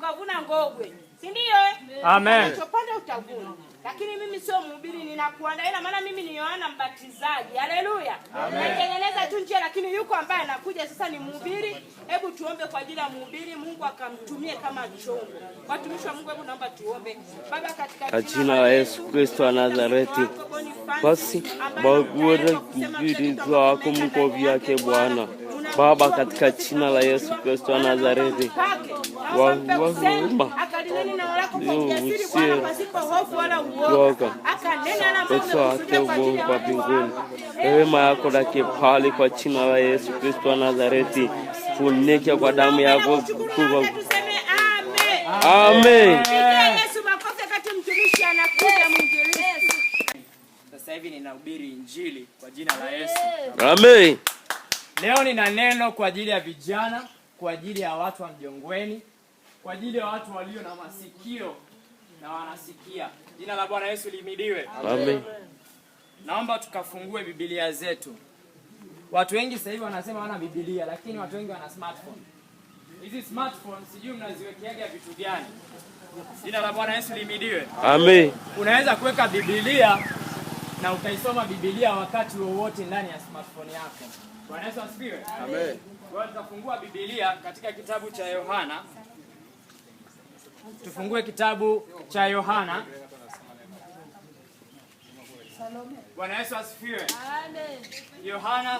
ukavuna ngogwe. Si ndio? Amen. Unachopanda utavuna. Lakini mimi sio mhubiri, ninakuandaa. Ila maana mimi ni Yohana Mbatizaji. Haleluya. Natengeneza tu njia, lakini yuko ambaye anakuja sasa ni mhubiri. Hebu tuombe kwa ajili ya mhubiri, Mungu akamtumie kama chombo. Watumishi wa Mungu, hebu naomba tuombe. Baba, katika jina la Yesu Kristo wa Nazareti, basi bagura kibiri zako mkovi yake Bwana. Baba, katika jina la Yesu Kristo wa Nazareti, akalineni na wako kwa ujasiri Bwana, pasipo hofu wala uoga. Akanena na Mungu kwa mbinguni. Rehema yako na kibali kwa jina la Yesu Kristo wa Nazareti. Funika kwa damu yako. Tuseme amen. Amen. Yesu makofi wakati mtumishi anakuja mwinjilisti. Sasa hivi ninahubiri injili kwa jina la Yesu. Amen. Leo nina neno kwa ajili ya vijana, kwa ajili ya watu wa Mjongweni, kwa ajili ya watu walio na masikio na wanasikia. Jina la Bwana Yesu lihimidiwe. Amen. Naomba tukafungue Biblia zetu. Watu wengi sasa hivi wanasema wana Biblia, lakini watu wengi wana smartphone. Hizi smartphone sijui mnaziwekeaga vitu gani. Jina la Bwana Yesu lihimidiwe. Amen. Unaweza kuweka Biblia na utaisoma Biblia wakati wowote ndani ya smartphone yako. Bwana Yesu asifiwe. Amen. Kwa tutafungua Biblia katika kitabu cha Yohana. Tufungue kitabu cha Yohana. Bwana Yesu asifiwe. Amen. Yohana